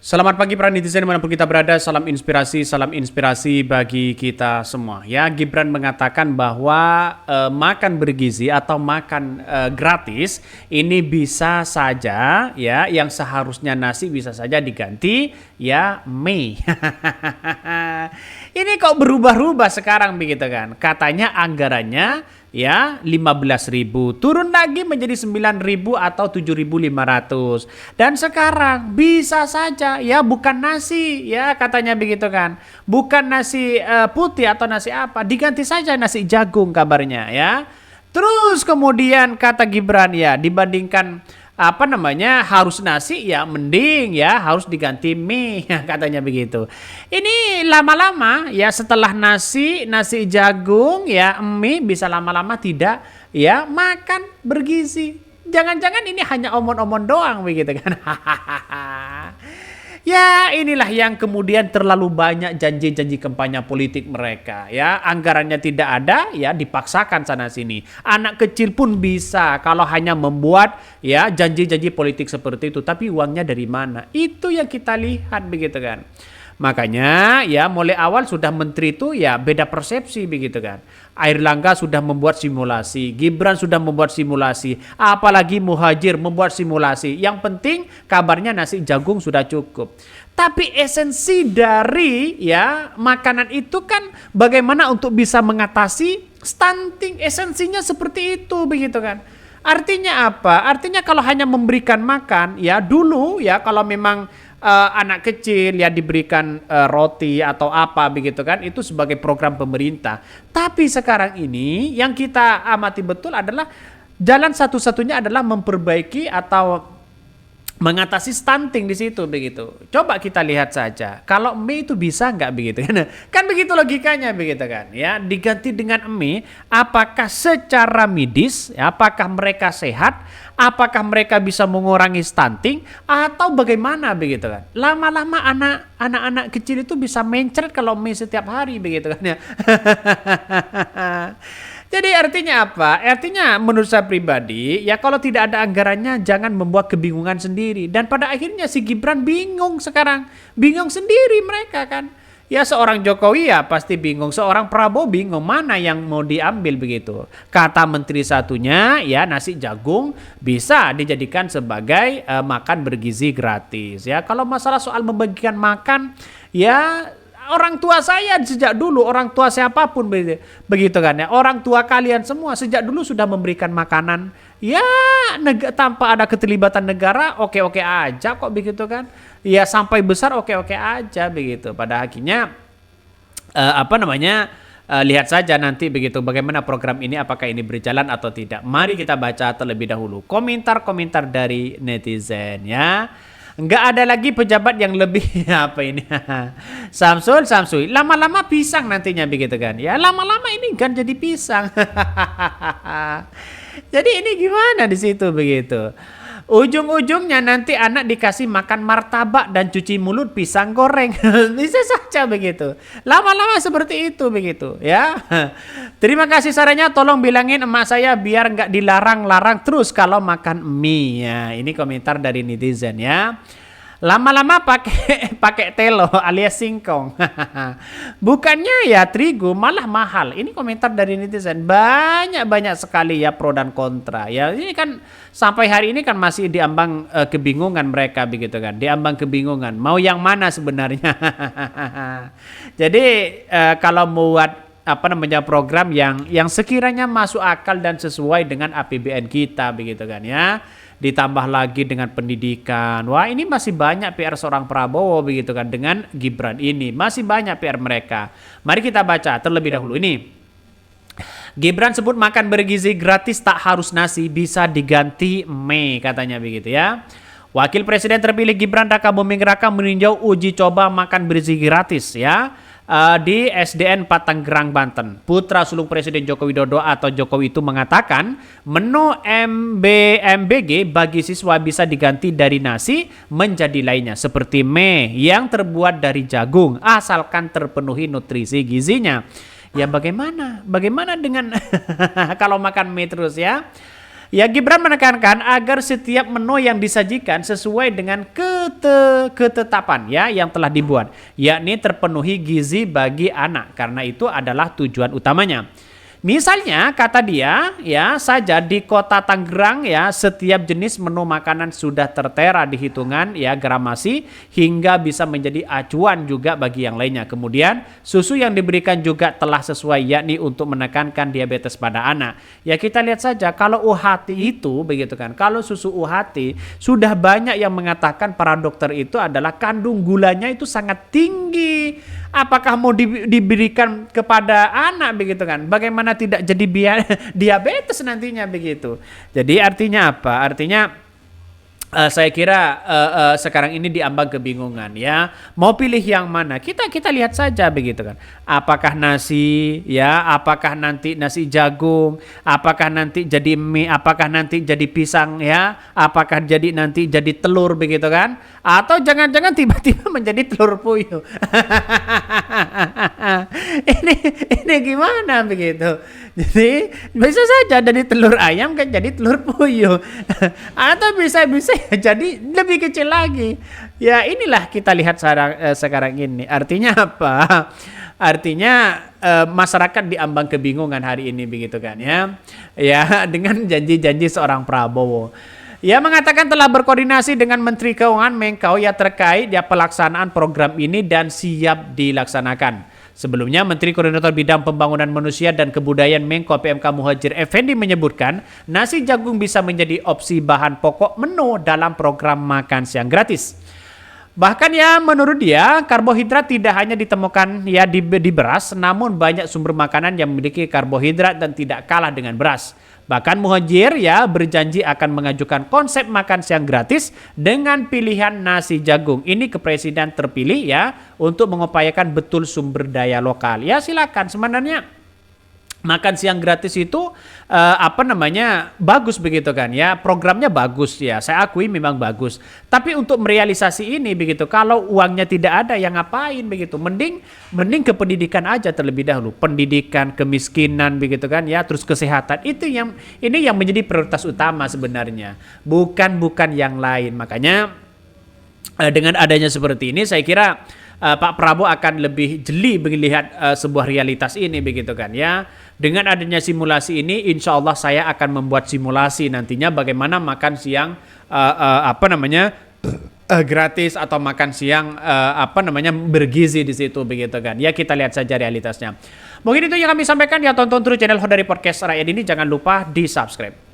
Selamat pagi para netizen dimanapun kita berada, salam inspirasi bagi kita semua. Ya, Gibran mengatakan bahwa makan bergizi atau makan gratis ini bisa saja ya, yang seharusnya nasi bisa saja diganti ya mie. Ini kok berubah-ubah sekarang begitu kan? Katanya anggarannya ya 15.000 turun lagi menjadi 9.000 atau 7.500 dan sekarang bisa saja ya bukan nasi ya katanya begitu kan, bukan nasi putih atau nasi apa, diganti saja nasi jagung kabarnya ya. Terus kemudian kata Gibran ya, dibandingkan harus nasi ya mending ya harus diganti mie katanya begitu. Ini lama-lama ya setelah nasi jagung ya mie bisa lama-lama tidak ya makan bergizi. Jangan-jangan ini hanya omon-omon doang begitu kan. Ya inilah yang kemudian terlalu banyak janji-janji kampanye politik mereka ya. Anggarannya tidak ada ya dipaksakan sana sini. Anak kecil pun bisa kalau hanya membuat ya janji-janji politik seperti itu. Tapi uangnya dari mana? Itu yang kita lihat begitu kan. Makanya ya mulai awal sudah menteri itu ya beda persepsi begitu kan. Airlangga sudah membuat simulasi, Gibran sudah membuat simulasi, apalagi Muhajir membuat simulasi. Yang penting kabarnya nasi jagung sudah cukup. Tapi esensi dari ya makanan itu kan bagaimana untuk bisa mengatasi stunting, esensinya seperti itu begitu kan. Artinya apa? Artinya kalau hanya memberikan makan ya dulu ya kalau memang anak kecil ya diberikan roti atau apa begitu kan, itu sebagai program pemerintah. Tapi sekarang ini yang kita amati betul adalah jalan satu-satunya adalah memperbaiki atau mengatasi stunting di situ begitu. Coba kita lihat saja. Kalau mie itu bisa nggak begitu kan? Kan begitu logikanya begitu kan? Ya diganti dengan mie. Apakah secara medis? Ya, apakah mereka sehat? Apakah mereka bisa mengurangi stunting? Atau bagaimana begitu kan? Lama-lama anak-anak kecil itu bisa mencret kalau mie setiap hari begitu kan ya? Jadi artinya apa? Artinya menurut saya pribadi ya kalau tidak ada anggarannya jangan membuat kebingungan sendiri. Dan pada akhirnya si Gibran bingung sekarang. Bingung sendiri mereka kan. Ya seorang Jokowi ya pasti bingung. Seorang Prabowo bingung mana yang mau diambil begitu. Kata menteri satunya ya nasi jagung bisa dijadikan sebagai makan bergizi gratis. Ya kalau masalah soal membagikan makan ya orang tua saya sejak dulu, orang tua siapapun begitu kan ya. Orang tua kalian semua sejak dulu sudah memberikan makanan ya tanpa ada keterlibatan negara, oke-oke aja kok begitu kan. Ya sampai besar oke-oke aja begitu. Pada akhirnya lihat saja nanti begitu bagaimana program ini, apakah ini berjalan atau tidak. Mari kita baca terlebih dahulu komentar-komentar dari netizen ya. Nggak ada lagi pejabat yang lebih apa ini. Samsul lama-lama pisang nantinya begitu kan ya, lama-lama ini kan jadi pisang. Jadi ini gimana di situ begitu. Ujung-ujungnya nanti anak dikasih makan martabak dan cuci mulut pisang goreng. Bisa saja begitu. Lama-lama seperti itu begitu ya. Terima kasih sarannya, tolong bilangin emak saya biar nggak dilarang-larang terus kalau makan mie ya. Ini komentar dari netizen ya. Lama-lama pakai telo alias singkong. Bukannya ya terigu malah mahal. Ini komentar dari netizen. Banyak sekali ya pro dan kontra. Ya ini kan sampai hari ini kan masih diambang kebingungan mereka begitu kan. Diambang kebingungan. Mau yang mana sebenarnya? Jadi kalau buat program yang sekiranya masuk akal dan sesuai dengan APBN kita begitu kan ya. Ditambah lagi dengan pendidikan. Wah, ini masih banyak PR seorang Prabowo begitu kan dengan Gibran ini. Masih banyak PR mereka. Mari kita baca terlebih dahulu ini. Gibran sebut makan bergizi gratis tak harus nasi, bisa diganti mie katanya begitu ya. Wakil Presiden terpilih Gibran Raka Buming Raka meninjau uji coba makan bergizi gratis ya. Di SDN Patanggerang, Banten. Putra sulung Presiden Joko Widodo atau Jokowi itu mengatakan menu MBG bagi siswa bisa diganti dari nasi menjadi lainnya seperti mie yang terbuat dari jagung asalkan terpenuhi nutrisi gizinya. Ya bagaimana dengan kalau makan mie terus ya? Ya, Gibran menekankan agar setiap menu yang disajikan sesuai dengan ketetapan ya yang telah dibuat, yakni terpenuhi gizi bagi anak, karena itu adalah tujuan utamanya. Misalnya kata dia ya saja di kota Tangerang ya setiap jenis menu makanan sudah tertera di hitungan ya gramasi hingga bisa menjadi acuan juga bagi yang lainnya. Kemudian susu yang diberikan juga telah sesuai yakni untuk menekankan diabetes pada anak. Ya kita lihat saja kalau UHT itu begitu kan. Kalau susu UHT sudah banyak yang mengatakan para dokter itu adalah kandung gulanya itu sangat tinggi. Apakah mau diberikan kepada anak begitu kan? Bagaimana tidak jadi diabetes nantinya begitu. Jadi artinya apa? Artinya saya kira sekarang ini diambang kebingungan ya. Mau pilih yang mana? Kita lihat saja begitu kan. Apakah nasi ya, apakah nanti nasi jagung, apakah nanti jadi mie, apakah nanti jadi pisang ya, apakah jadi nanti jadi telur begitu kan? Atau jangan-jangan tiba-tiba menjadi telur puyuh. ini gimana begitu? Jadi bisa saja dari telur ayam kan jadi telur puyuh. Atau bisa jadi lebih kecil lagi. Ya inilah kita lihat sekarang ini. Artinya apa? Artinya masyarakat diambang kebingungan hari ini begitu kan ya. Ya dengan janji-janji seorang Prabowo. Ia mengatakan telah berkoordinasi dengan Menteri Keuangan Menkau ya terkait ya pelaksanaan program ini dan siap dilaksanakan. Sebelumnya, Menteri Koordinator Bidang Pembangunan Manusia dan Kebudayaan Menko PMK Muhadjir Effendi menyebutkan nasi jagung bisa menjadi opsi bahan pokok menu dalam program makan siang gratis. Bahkan ya menurut dia karbohidrat tidak hanya ditemukan ya di beras, namun banyak sumber makanan yang memiliki karbohidrat dan tidak kalah dengan beras. Bahkan Muhadjir ya berjanji akan mengajukan konsep makan siang gratis dengan pilihan nasi jagung ini ke presiden terpilih ya untuk mengupayakan betul sumber daya lokal. Ya silakan sebenarnya makan siang gratis itu bagus begitu kan ya, programnya bagus ya, saya akui memang bagus. Tapi untuk merealisasi ini begitu, kalau uangnya tidak ada yang ngapain begitu, mending ke pendidikan aja terlebih dahulu, pendidikan, kemiskinan begitu kan ya, terus kesehatan itu yang menjadi prioritas utama sebenarnya, bukan yang lain. Makanya dengan adanya seperti ini saya kira Pak Prabowo akan lebih jeli melihat sebuah realitas ini begitu kan ya. Dengan adanya simulasi ini insya Allah saya akan membuat simulasi nantinya bagaimana makan siang gratis atau makan siang bergizi di situ begitu kan. Ya kita lihat saja realitasnya. Mungkin itu yang kami sampaikan ya, tonton terus channel Hodari Podcast Rakyat ini, jangan lupa di-subscribe.